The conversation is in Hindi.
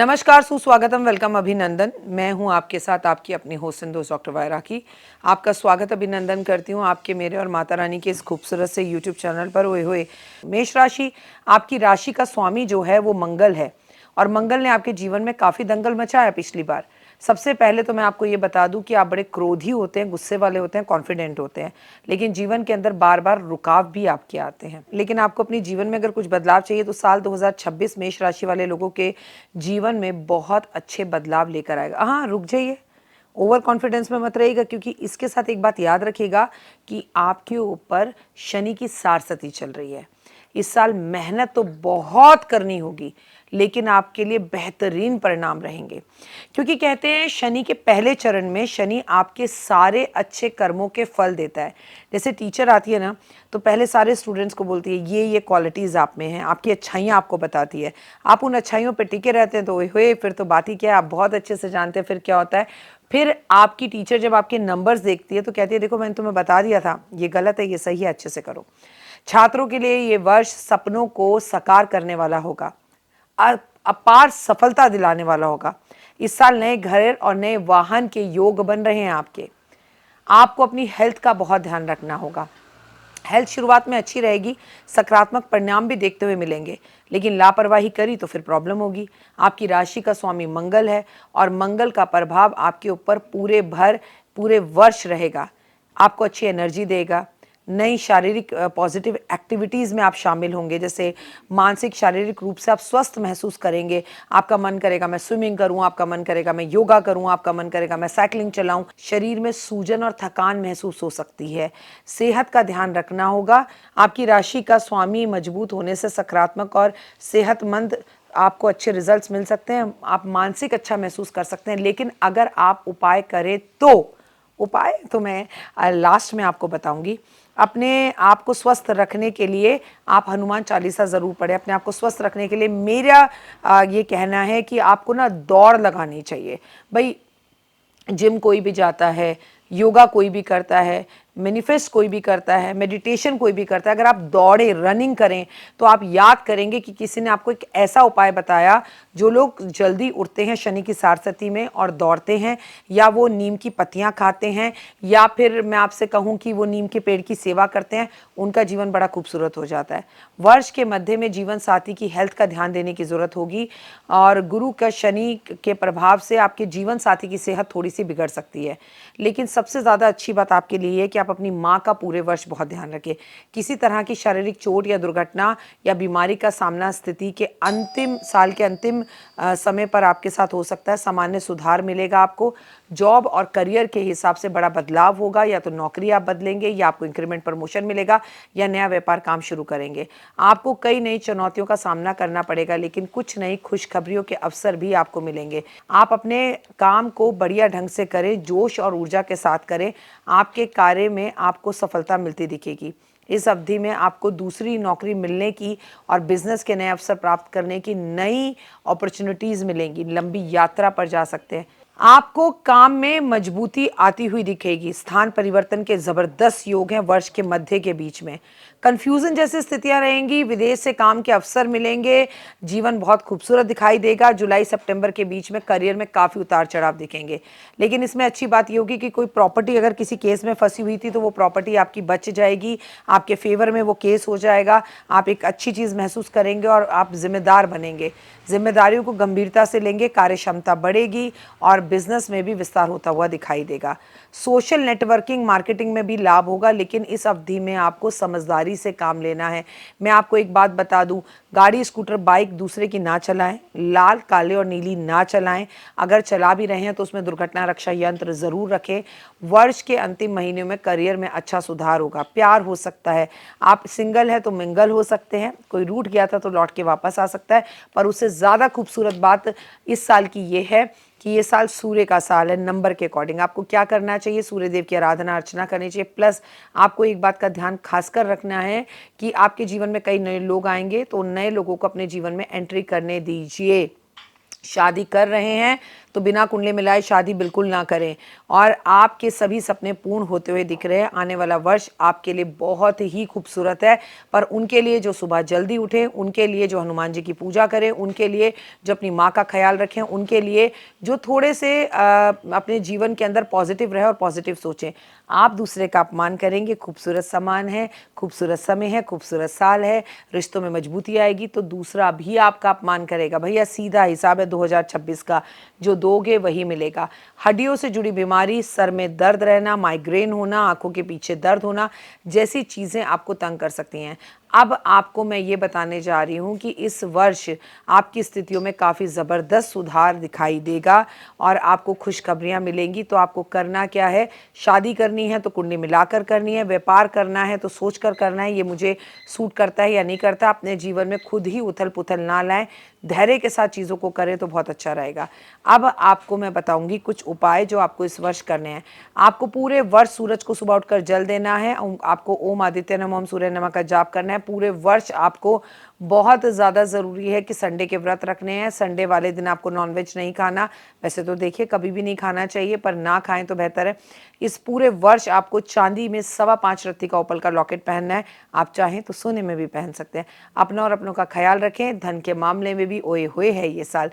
नमस्कार, सुस्वागतम, वेलकम, अभिनंदन। मैं हूं आपके साथ आपकी अपनी होस्ट एंड दोस्त डॉक्टर वायरा की। आपका स्वागत अभिनंदन करती हूं आपके, मेरे और माता रानी के इस खूबसूरत से यूट्यूब चैनल पर। ओए होए, मेष राशि, आपकी राशि का स्वामी जो है वो मंगल है और मंगल ने आपके जीवन में काफ़ी दंगल मचाया पिछली बार। सबसे पहले तो मैं आपको ये बता दूं कि आप बड़े क्रोधी होते हैं, गुस्से वाले होते हैं, कॉन्फिडेंट होते हैं, लेकिन जीवन के अंदर बार बार रुकाव भी आपके आते हैं। लेकिन आपको अपनी जीवन में अगर कुछ बदलाव चाहिए तो साल 2026 मेष राशि वाले लोगों के जीवन में बहुत अच्छे बदलाव लेकर आएगा। हाँ, रुक जाइए, ओवर कॉन्फिडेंस में मत रहिएगा, क्योंकि इसके साथ एक बात याद रखिएगा कि आपके ऊपर शनि की सारसती चल रही है। इस साल मेहनत तो बहुत करनी होगी, लेकिन आपके लिए बेहतरीन परिणाम रहेंगे, क्योंकि कहते हैं शनि के पहले चरण में शनि आपके सारे अच्छे कर्मों के फल देता है। जैसे टीचर आती है ना, तो पहले सारे स्टूडेंट्स को बोलती है ये क्वालिटीज़ आप में हैं, आपकी अच्छाइयाँ आपको बताती है। आप उन अच्छाइयों पर टिके रहते हैं तो ओए फिर तो बात ही क्या है, आप बहुत अच्छे से जानते हैं फिर क्या होता है। फिर आपकी टीचर जब आपके नंबर्स देखती है तो कहती है देखो मैंने तुम्हें बता दिया था, ये गलत है, ये सही है, अच्छे से करो। छात्रों के लिए ये वर्ष सपनों को साकार करने वाला होगा, अपार सफलता दिलाने वाला होगा। इस साल नए घर और नए वाहन के योग बन रहे हैं आपके। आपको अपनी हेल्थ का बहुत ध्यान रखना होगा। हेल्थ शुरुआत में अच्छी रहेगी, सकारात्मक परिणाम भी देखते हुए मिलेंगे, लेकिन लापरवाही करी तो फिर प्रॉब्लम होगी। आपकी राशि का स्वामी मंगल है और मंगल का प्रभाव आपके ऊपर पूरे वर्ष रहेगा। आपको अच्छी एनर्जी देगा। नई शारीरिक पॉजिटिव एक्टिविटीज़ में आप शामिल होंगे, जैसे मानसिक शारीरिक रूप से आप स्वस्थ महसूस करेंगे। आपका मन करेगा मैं स्विमिंग करूं, आपका मन करेगा मैं योगा करूं, आपका मन करेगा मैं साइकिलिंग चलाऊं। शरीर में सूजन और थकान महसूस हो सकती है। सेहत का ध्यान रखना होगा। आपकी राशि का स्वामी मजबूत होने से सकारात्मक और सेहतमंद आपको अच्छे रिजल्ट्स मिल सकते हैं। आप मानसिक अच्छा महसूस कर सकते हैं, लेकिन अगर आप उपाय करें तो उपाय तो मैं लास्ट में आपको बताऊंगी। अपने आप को स्वस्थ रखने के लिए आप हनुमान चालीसा ज़रूर पढ़ें। अपने आप को स्वस्थ रखने के लिए मेरा ये कहना है कि आपको ना दौड़ लगानी चाहिए। भाई, जिम कोई भी जाता है, योगा कोई भी करता है, मैनिफेस्ट कोई भी करता है, मेडिटेशन कोई भी करता है, अगर आप दौड़े रनिंग करें तो आप याद करेंगे कि किसी ने आपको एक ऐसा उपाय बताया। जो लोग जल्दी उठते हैं शनि की सारसती में और दौड़ते हैं, या वो नीम की पत्तियां खाते हैं, या फिर मैं आपसे कहूं कि वो नीम के पेड़ की सेवा करते हैं, उनका जीवन बड़ा खूबसूरत हो जाता है। वर्ष के मध्य में जीवन साथी की हेल्थ का ध्यान देने की ज़रूरत होगी, और गुरु का शनि के प्रभाव से आपके जीवन साथी की सेहत थोड़ी सी बिगड़ सकती है। लेकिन सबसे ज़्यादा अच्छी बात आपके लिए है कि आप अपनी माँ का पूरे वर्ष बहुत ध्यान रखें। किसी तरह की शारीरिक चोट या दुर्घटना या बीमारी का सामना स्थिति के अंतिम साल के अंतिम समय पर आपके साथ हो सकता है। सामान्य सुधार मिलेगा आपको। जॉब और करियर के हिसाब से बड़ा बदलाव होगा, या तो नौकरी आप बदलेंगे, या आपको इंक्रीमेंट प्रमोशन मिलेगा, या नया व्यापार काम शुरू करेंगे। आपको कई नई चुनौतियों का सामना करना पड़ेगा, लेकिन कुछ नई खुशखबरियों के अवसर भी आपको मिलेंगे। आप अपने काम को बढ़िया ढंग से करें, जोश और ऊर्जा के साथ करें। आपके कार्य में आपको सफलता मिलती दिखेगी। इस अवधि में आपको दूसरी नौकरी मिलने की और बिजनेस के नए अवसर प्राप्त करने की नई अपॉर्चुनिटीज़ मिलेंगी। लंबी यात्रा पर जा सकते हैं। आपको काम में मजबूती आती हुई दिखेगी। स्थान परिवर्तन के ज़बरदस्त योग हैं वर्ष के मध्य के बीच में। कंफ्यूजन जैसी स्थितियां रहेंगी। विदेश से काम के अवसर मिलेंगे। जीवन बहुत खूबसूरत दिखाई देगा। जुलाई सितंबर के बीच में करियर में काफ़ी उतार चढ़ाव दिखेंगे, लेकिन इसमें अच्छी बात ये होगी कि कोई प्रॉपर्टी अगर किसी केस में फंसी हुई थी तो वो प्रॉपर्टी आपकी बच जाएगी, आपके फेवर में वो केस हो जाएगा। आप एक अच्छी चीज़ महसूस करेंगे और आप जिम्मेदार बनेंगे। जिम्मेदारियों को गंभीरता से लेंगे, कार्य क्षमता बढ़ेगी और बिजनेस में भी विस्तार होता हुआ दिखाई देगा। सोशल नेटवर्किंग मार्केटिंग में भी लाभ होगा, लेकिन इस अवधि में आपको समझदारी से काम लेना है। मैं आपको एक बात बता दूं, गाड़ी स्कूटर बाइक दूसरे की ना चलाएं, लाल काले और नीली ना चलाएं। अगर चला भी रहे हैं तो उसमें दुर्घटना रक्षा यंत्र ज़रूर रखें। वर्ष के अंतिम महीनों में करियर में अच्छा सुधार होगा। प्यार हो सकता है, आप सिंगल है तो मिंगल हो सकते हैं। कोई रूठ गया था तो लौट के वापस आ सकता है। पर उससे ज़्यादा खूबसूरत बात इस साल की ये है कि ये साल सूर्य का साल है। नंबर के अकॉर्डिंग आपको क्या करना चाहिए, सूर्य देव की आराधना अर्चना करनी चाहिए। प्लस आपको एक बात का ध्यान खासकर रखना है कि आपके जीवन में कई नए लोग आएंगे, तो नए लोगों को अपने जीवन में एंट्री करने दीजिए। शादी कर रहे हैं तो बिना कुंडली मिलाए शादी बिल्कुल ना करें। और आपके सभी सपने पूर्ण होते हुए दिख रहे हैं। आने वाला वर्ष आपके लिए बहुत ही खूबसूरत है। पर उनके लिए जो सुबह जल्दी उठें, उनके लिए जो हनुमान जी की पूजा करें, उनके लिए जो अपनी माँ का ख्याल रखें, उनके लिए जो थोड़े से अपने जीवन के अंदर पॉजिटिव रहे और पॉजिटिव सोचें। आप दूसरे का अपमान करेंगे, खूबसूरत सामान है, खूबसूरत समय है, खूबसूरत साल है, रिश्तों में मजबूती आएगी तो दूसरा भी आपका अपमान करेगा। भैया सीधा हिसाब है 2026 का, जो दोगे वही मिलेगा। हड्डियों से जुड़ी बीमारी, सर में दर्द रहना, माइग्रेन होना, आंखों के पीछे दर्द होना जैसी चीज़ें आपको तंग कर सकती हैं। अब आपको मैं ये बताने जा रही हूँ कि इस वर्ष आपकी स्थितियों में काफ़ी ज़बरदस्त सुधार दिखाई देगा और आपको खुशखबरियाँ मिलेंगी। तो आपको करना क्या है, शादी करनी है तो कुंडली मिलाकर करनी है, व्यापार करना है तो सोच कर करना है, ये मुझे सूट करता है या नहीं करता। अपने जीवन में खुद ही उथल पुथल ना लाएं, धैर्य के साथ चीज़ों को करें तो बहुत अच्छा रहेगा। अब आपको मैं बताऊंगी कुछ उपाय जो आपको इस वर्ष करने हैं। आपको पूरे वर्ष सूरज को सुबह उठकर जल देना है। आपको ओम आदित्य नमः ओम सूर्य नमः का जाप करना है। पूरे वर्ष आपको बहुत ज़्यादा ज़रूरी है कि संडे के व्रत रखने हैं। संडे वाले दिन आपको नॉनवेज नहीं खाना। वैसे तो देखिए कभी भी नहीं खाना चाहिए, पर ना खाएं तो बेहतर है। इस पूरे वर्ष आपको चांदी में 5.25 रत्ती का ओपल का लॉकेट पहनना है। आप चाहें तो सोने में भी पहन सकते हैं। अपना और अपनों का ख्याल रखें। धन के मामले में भी ओए हुए है ये साल।